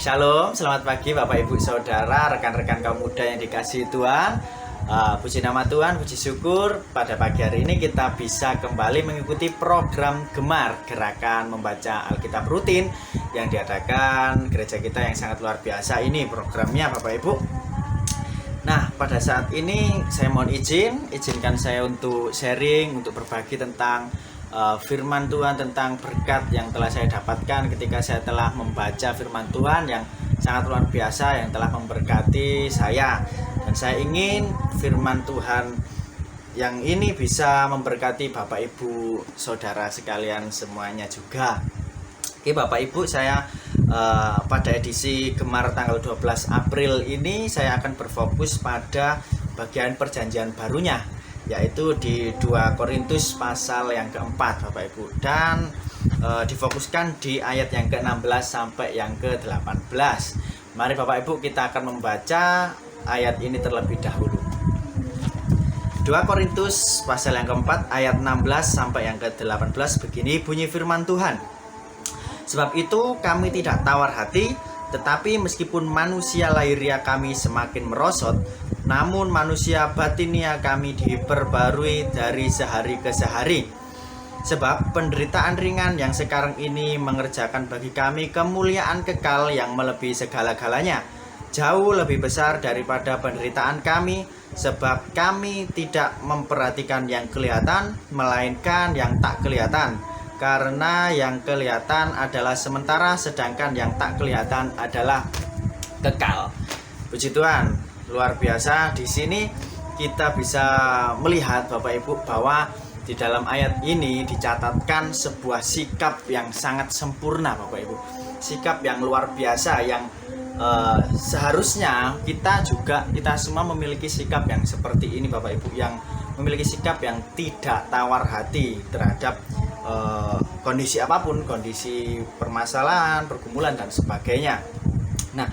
Shalom, selamat pagi Bapak Ibu Saudara, rekan-rekan kaum muda yang dikasihi Tuhan. Puji nama Tuhan, puji syukur pada pagi hari ini kita bisa kembali mengikuti program Gemar, gerakan membaca Alkitab rutin yang diadakan gereja kita yang sangat luar biasa ini programnya Bapak Ibu. Nah, pada saat ini saya mohon izinkan saya untuk sharing, untuk berbagi tentang firman Tuhan, tentang berkat yang telah saya dapatkan ketika saya telah membaca firman Tuhan yang sangat luar biasa, yang telah memberkati saya. Dan saya ingin firman Tuhan yang ini bisa memberkati Bapak Ibu Saudara sekalian semuanya juga. Oke Bapak Ibu, saya pada edisi Gemar tanggal 12 April ini saya akan berfokus pada bagian perjanjian barunya, yaitu di 2 Korintus pasal yang keempat Bapak Ibu, dan difokuskan di ayat yang ke-16 sampai yang ke-18. Mari Bapak Ibu kita akan membaca ayat ini terlebih dahulu. 2 Korintus pasal yang keempat ayat 16 sampai yang ke-18 begini bunyi firman Tuhan. Sebab itu kami tidak tawar hati, tetapi meskipun manusia lahiriah kami semakin merosot, namun manusia batinia kami diperbarui dari sehari ke sehari. Sebab penderitaan ringan yang sekarang ini mengerjakan bagi kami kemuliaan kekal yang melebihi segala-galanya, jauh lebih besar daripada penderitaan kami, sebab kami tidak memperhatikan yang kelihatan, melainkan yang tak kelihatan. Karena yang kelihatan adalah sementara, sedangkan yang tak kelihatan adalah kekal. Puji Tuhan, luar biasa. Di sini kita bisa melihat Bapak Ibu bahwa di dalam ayat ini dicatatkan sebuah sikap yang sangat sempurna Bapak Ibu. Sikap yang luar biasa yang seharusnya kita semua memiliki sikap yang seperti ini Bapak Ibu, yang memiliki sikap yang tidak tawar hati terhadap kondisi apapun, kondisi permasalahan, pergumulan dan sebagainya. Nah,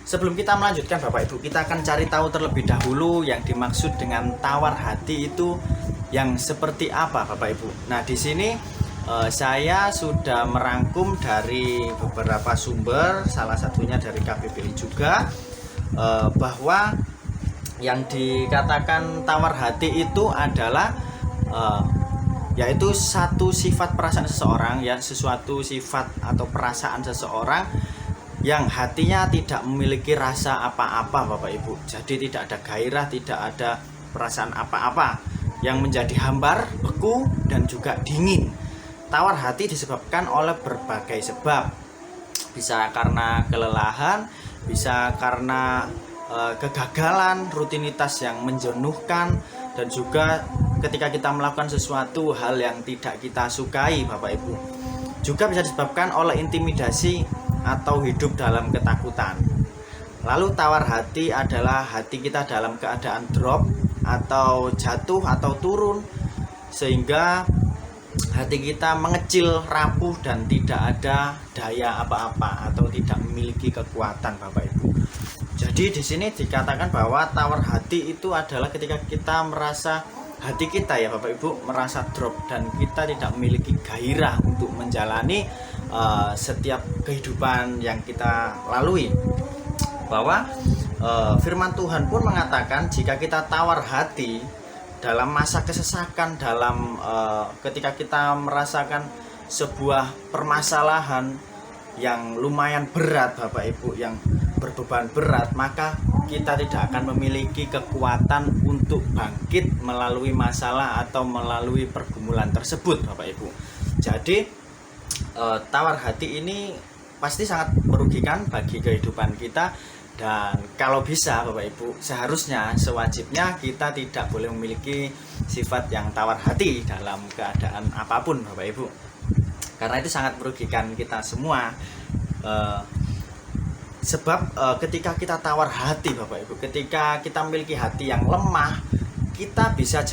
sebelum kita melanjutkan Bapak Ibu, kita akan cari tahu terlebih dahulu yang dimaksud dengan tawar hati itu yang seperti apa Bapak Ibu. Nah, di sini saya sudah merangkum dari beberapa sumber, salah satunya dari KBBI juga, bahwa yang dikatakan tawar hati itu adalah yaitu satu sifat perasaan seseorang, ya, sesuatu sifat atau perasaan seseorang yang hatinya tidak memiliki rasa apa-apa Bapak Ibu. Jadi tidak ada gairah, tidak ada perasaan apa-apa, yang menjadi hambar, beku, dan juga dingin. Tawar hati disebabkan oleh berbagai sebab. Bisa karena kelelahan, bisa karena kegagalan, rutinitas yang menjenuhkan, dan juga ketika kita melakukan sesuatu hal yang tidak kita sukai Bapak Ibu. Juga bisa disebabkan oleh intimidasi atau hidup dalam ketakutan. Lalu tawar hati adalah hati kita dalam keadaan drop atau jatuh atau turun, sehingga hati kita mengecil, rapuh, dan tidak ada daya apa-apa atau tidak memiliki kekuatan Bapak Ibu. Jadi di sini dikatakan bahwa tawar hati itu adalah ketika kita merasa hati kita, ya Bapak Ibu, merasa drop dan kita tidak memiliki gairah untuk menjalani setiap kehidupan yang kita lalui. Bahwa firman Tuhan pun mengatakan jika kita tawar hati dalam masa kesesakan, dalam ketika kita merasakan sebuah permasalahan yang lumayan berat Bapak Ibu, yang berbeban berat, maka kita tidak akan memiliki kekuatan untuk bangkit melalui masalah atau melalui pergumulan tersebut Bapak Ibu. Jadi tawar hati ini pasti sangat merugikan bagi kehidupan kita, dan kalau bisa Bapak Ibu, seharusnya, sewajibnya kita tidak boleh memiliki sifat yang tawar hati dalam keadaan apapun Bapak Ibu, karena itu sangat merugikan kita semua. Sebab ketika kita tawar hati Bapak Ibu, ketika kita memiliki hati yang lemah, kita bisa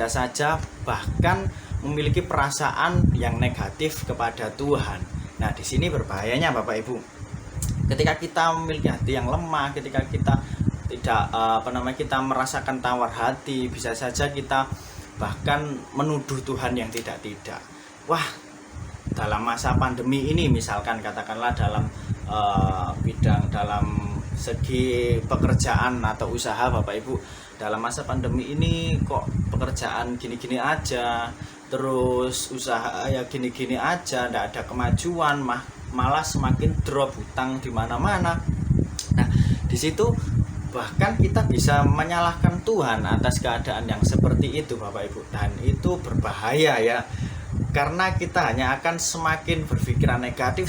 saja bahkan memiliki perasaan yang negatif kepada Tuhan. Nah, di sini berbahayanya Bapak Ibu. Ketika kita memiliki hati yang lemah, ketika kita tidak kita merasakan tawar hati, bisa saja kita bahkan menuduh Tuhan yang tidak-tidak. Wah, dalam masa pandemi ini misalkan, katakanlah dalam bidang segi pekerjaan atau usaha Bapak Ibu. Dalam masa pandemi ini kok pekerjaan gini-gini aja, terus usaha ya gini-gini aja, tidak ada kemajuan, malah semakin drop, hutang di mana-mana. Nah, di situ bahkan kita bisa menyalahkan Tuhan atas keadaan yang seperti itu Bapak Ibu, dan itu berbahaya ya, karena kita hanya akan semakin berpikiran negatif,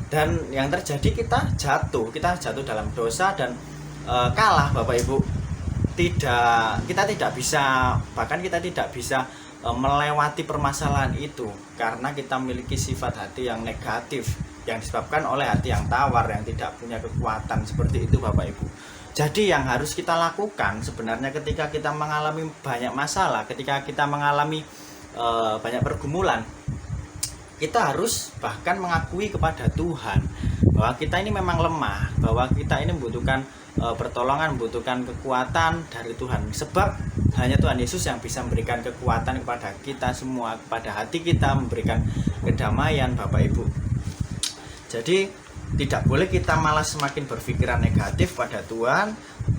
dan yang terjadi kita jatuh dalam dosa dan kalah Bapak Ibu. Kita tidak bisa melewati permasalahan itu karena kita memiliki sifat hati yang negatif, yang disebabkan oleh hati yang tawar, yang tidak punya kekuatan seperti itu Bapak Ibu. Jadi yang harus kita lakukan sebenarnya ketika kita mengalami banyak masalah, ketika kita mengalami banyak pergumulan, kita harus bahkan mengakui kepada Tuhan bahwa kita ini memang lemah, bahwa kita ini membutuhkan pertolongan, membutuhkan kekuatan dari Tuhan. Sebab hanya Tuhan Yesus yang bisa memberikan kekuatan kepada kita semua, kepada hati kita, memberikan kedamaian Bapak Ibu. Jadi tidak boleh kita malah semakin berpikiran negatif pada Tuhan,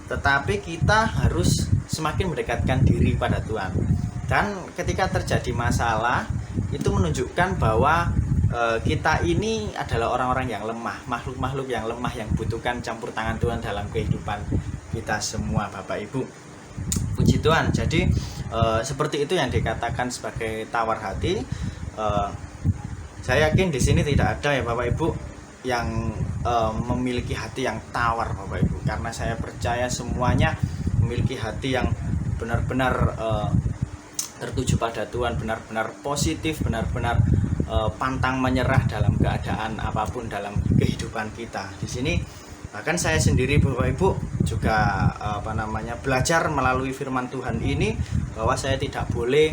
tetapi kita harus semakin mendekatkan diri pada Tuhan. Dan ketika terjadi masalah, itu menunjukkan bahwa kita ini adalah orang-orang yang lemah, makhluk-makhluk yang lemah, yang butuhkan campur tangan Tuhan dalam kehidupan kita semua Bapak Ibu. Puji Tuhan. Jadi seperti itu yang dikatakan sebagai tawar hati. Saya yakin di sini tidak ada ya Bapak Ibu yang memiliki hati yang tawar Bapak Ibu, karena saya percaya semuanya memiliki hati yang benar-benar tertuju pada Tuhan, benar-benar positif, benar-benar pantang menyerah dalam keadaan apapun dalam kehidupan kita. Di sini bahkan saya sendiri Bapak Ibu juga belajar melalui firman Tuhan ini bahwa saya tidak boleh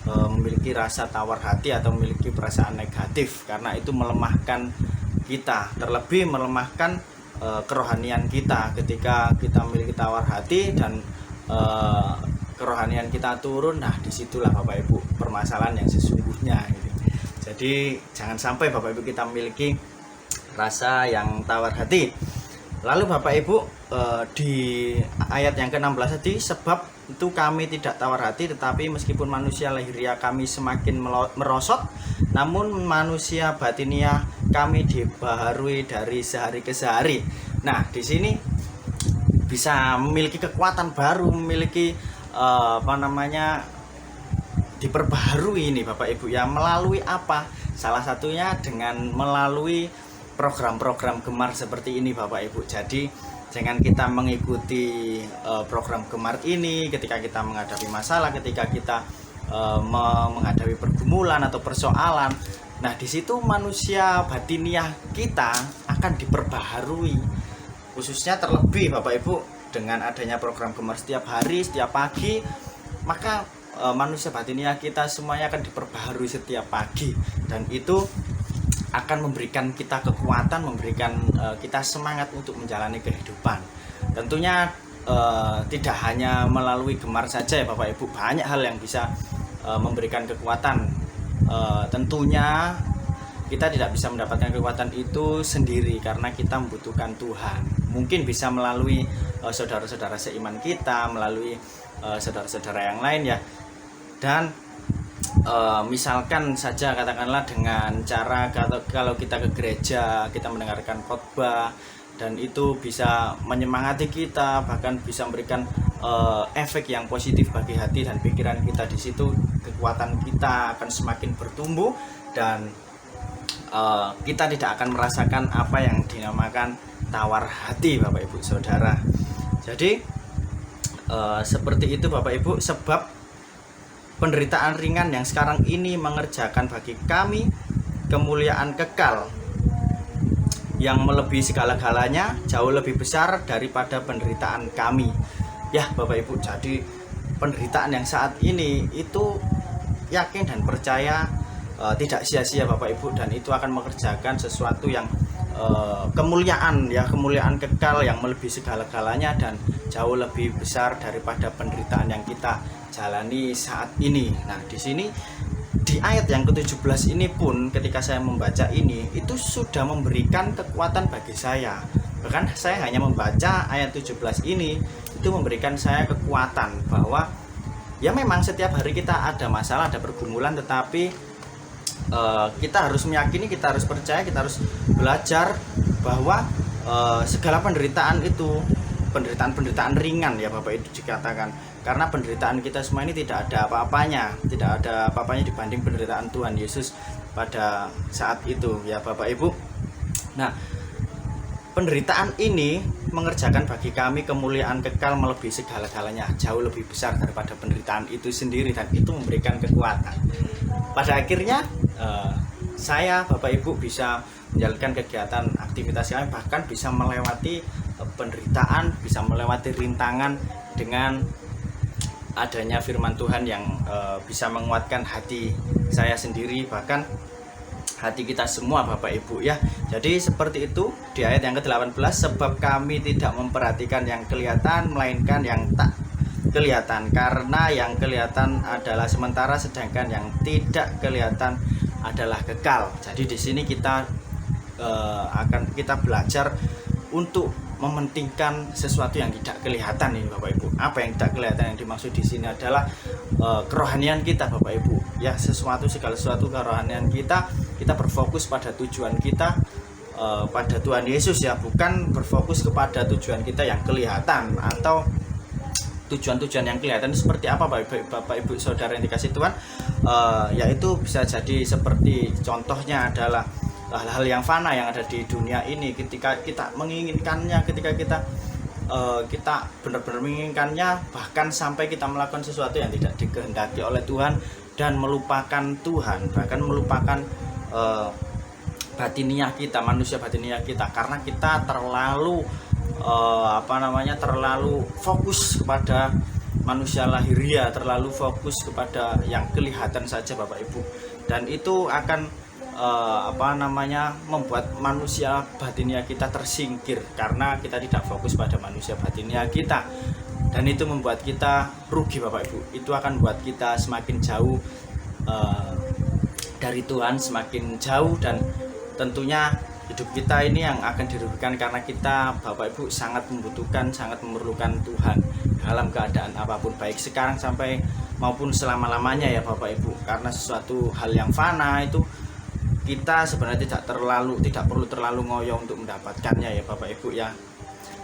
memiliki rasa tawar hati atau memiliki perasaan negatif, karena itu melemahkan kita, terlebih melemahkan kerohanian kita. Ketika kita memiliki tawar hati dan kerohanian kita turun, nah disitulah Bapak Ibu permasalahan yang sesungguhnya gitu. Jadi jangan sampai Bapak Ibu kita memiliki rasa yang tawar hati. Lalu Bapak Ibu di ayat yang ke-16 tadi, sebab itu kami tidak tawar hati, tetapi meskipun manusia lahiriah kami semakin merosot, namun manusia batiniah kami dibaharui dari sehari ke sehari. Nah, di sini bisa memiliki kekuatan baru, memiliki diperbaharui ini Bapak Ibu ya, melalui apa? Salah satunya dengan melalui program-program Gemar seperti ini Bapak Ibu. Jadi jangan kita mengikuti program Gemar ini ketika kita menghadapi masalah, ketika kita menghadapi pergumulan atau persoalan. Nah, di situ manusia batiniah kita akan diperbaharui, khususnya terlebih Bapak Ibu dengan adanya program Gemar setiap hari, setiap pagi, maka manusia batiniah kita semuanya akan diperbaharui setiap pagi, dan itu akan memberikan kita kekuatan, memberikan kita semangat untuk menjalani kehidupan. Tentunya tidak hanya melalui Gemar saja ya Bapak Ibu, banyak hal yang bisa memberikan kekuatan. Tentunya kita tidak bisa mendapatkan kekuatan itu sendiri karena kita membutuhkan Tuhan. Mungkin bisa melalui saudara-saudara seiman kita, melalui saudara-saudara yang lain ya. Dan misalkan saja katakanlah dengan cara kalau kita ke gereja, kita mendengarkan khotbah, dan itu bisa menyemangati kita, bahkan bisa memberikan efek yang positif bagi hati dan pikiran kita. Di situ kekuatan kita akan semakin bertumbuh dan kita tidak akan merasakan apa yang dinamakan tawar hati Bapak Ibu Saudara. Jadi seperti itu Bapak Ibu, sebab penderitaan ringan yang sekarang ini mengerjakan bagi kami kemuliaan kekal yang melebihi segala-galanya, jauh lebih besar daripada penderitaan kami. Ya Bapak Ibu, jadi penderitaan yang saat ini itu yakin dan percaya tidak sia-sia Bapak Ibu, dan itu akan mengerjakan sesuatu yang kemuliaan ya, kemuliaan kekal yang melebihi segala-galanya dan jauh lebih besar daripada penderitaan yang kita jalani saat ini. Nah, di sini di di ayat yang ke-17 ini pun ketika saya membaca ini itu sudah memberikan kekuatan bagi saya. Bahkan saya hanya membaca ayat 17 ini itu memberikan saya kekuatan bahwa ya memang setiap hari kita ada masalah, ada pergumulan, tetapi kita harus meyakini, kita harus percaya, kita harus belajar bahwa segala penderitaan itu penderitaan ringan ya Bapak Ibu dikatakan, karena penderitaan kita semua ini tidak ada apa-apanya dibanding penderitaan Tuhan Yesus pada saat itu ya Bapak Ibu. Nah, penderitaan ini mengerjakan bagi kami kemuliaan kekal melebihi segala-galanya, jauh lebih besar daripada penderitaan itu sendiri, dan itu memberikan kekuatan. Pada akhirnya saya Bapak Ibu bisa menjalankan kegiatan aktivitas kami, bahkan bisa melewati penderitaan, bisa melewati rintangan dengan adanya firman Tuhan yang bisa menguatkan hati saya sendiri, bahkan hati kita semua Bapak Ibu ya. Jadi seperti itu di ayat yang ke-18, sebab kami tidak memperhatikan yang kelihatan melainkan yang tak kelihatan, karena yang kelihatan adalah sementara sedangkan yang tidak kelihatan adalah kekal. Jadi di sini kita akan kita belajar untuk mementingkan sesuatu yang tidak kelihatan ini Bapak Ibu. Apa yang tidak kelihatan yang dimaksud di sini adalah kerohanian kita Bapak Ibu. Ya, segala sesuatu kerohanian kita berfokus pada tujuan kita pada Tuhan Yesus ya, bukan berfokus kepada tujuan kita yang kelihatan atau tujuan-tujuan yang kelihatan seperti apa Bapak Ibu Saudara yang dikasih Tuhan. Yaitu bisa jadi seperti contohnya adalah hal-hal yang fana yang ada di dunia ini. Ketika kita menginginkannya, ketika kita benar-benar menginginkannya, bahkan sampai kita melakukan sesuatu yang tidak dikehendaki oleh Tuhan dan melupakan Tuhan, bahkan melupakan batiniah kita, manusia batiniah kita, karena kita terlalu terlalu fokus kepada manusia lahiriah, terlalu fokus kepada yang kelihatan saja Bapak Ibu, dan itu akan membuat manusia batiniah kita tersingkir karena kita tidak fokus pada manusia batiniah kita, dan itu membuat kita rugi Bapak Ibu. Itu akan membuat kita semakin jauh dari Tuhan, semakin jauh, dan tentunya hidup kita ini yang akan dirugikan karena kita Bapak Ibu sangat membutuhkan, sangat memerlukan Tuhan dalam keadaan apapun, baik sekarang sampai maupun selama-lamanya ya Bapak Ibu. Karena sesuatu hal yang fana itu kita sebenarnya tidak perlu terlalu ngoyo untuk mendapatkannya ya Bapak Ibu ya.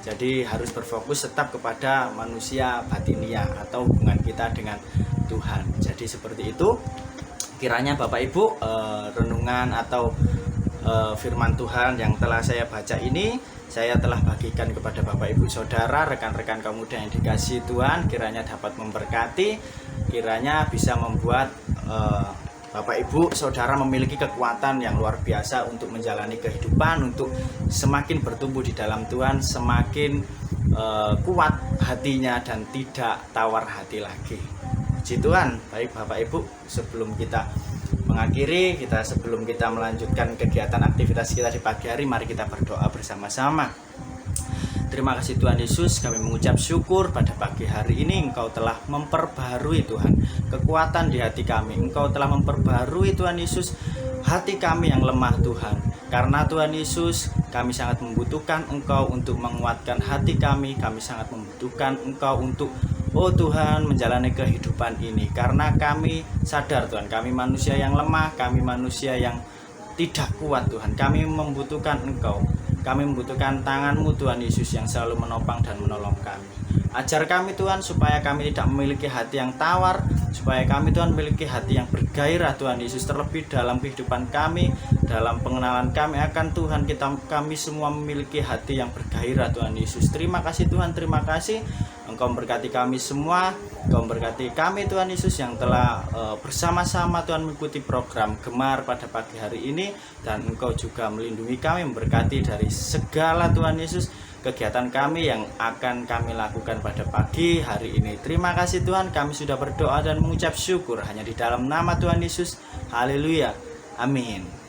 Jadi harus berfokus tetap kepada manusia batiniah atau hubungan kita dengan Tuhan. Jadi seperti itu kiranya Bapak Ibu renungan atau firman Tuhan yang telah saya baca ini saya telah bagikan kepada Bapak Ibu Saudara, rekan-rekan kaum muda yang dikasihi Tuhan, kiranya dapat memberkati, kiranya bisa membuat Bapak Ibu Saudara memiliki kekuatan yang luar biasa untuk menjalani kehidupan, untuk semakin bertumbuh di dalam Tuhan, semakin kuat hatinya dan tidak tawar hati lagi. Puji Tuhan. Baik Bapak Ibu, sebelum kita mengakhiri, sebelum kita melanjutkan kegiatan aktivitas kita di pagi hari, mari kita berdoa bersama-sama. Terima kasih Tuhan Yesus, kami mengucap syukur pada pagi hari ini Engkau telah memperbaharui Tuhan kekuatan di hati kami. Engkau telah memperbaharui Tuhan Yesus hati kami yang lemah Tuhan. Karena Tuhan Yesus, kami sangat membutuhkan Engkau untuk menguatkan hati kami. Kami sangat membutuhkan Engkau untuk Tuhan menjalani kehidupan ini. Karena kami sadar Tuhan, kami manusia yang lemah, kami manusia yang tidak kuat Tuhan. Kami membutuhkan Engkau. Kami membutuhkan tangan-Mu Tuhan Yesus yang selalu menopang dan menolong kami. Ajar kami Tuhan supaya kami tidak memiliki hati yang tawar, supaya kami Tuhan memiliki hati yang bergairah Tuhan Yesus, terlebih dalam kehidupan kami, dalam pengenalan kami akan Tuhan. Kami semua memiliki hati yang bergairah Tuhan Yesus. Terima kasih Tuhan, terima kasih. Engkau memberkati kami semua, Engkau memberkati kami Tuhan Yesus yang telah bersama-sama Tuhan mengikuti program Gemar pada pagi hari ini, dan Engkau juga melindungi kami, memberkati dari segala Tuhan Yesus kegiatan kami yang akan kami lakukan pada pagi hari ini. Terima kasih Tuhan, kami sudah berdoa dan mengucap syukur hanya di dalam nama Tuhan Yesus. Haleluya. Amin.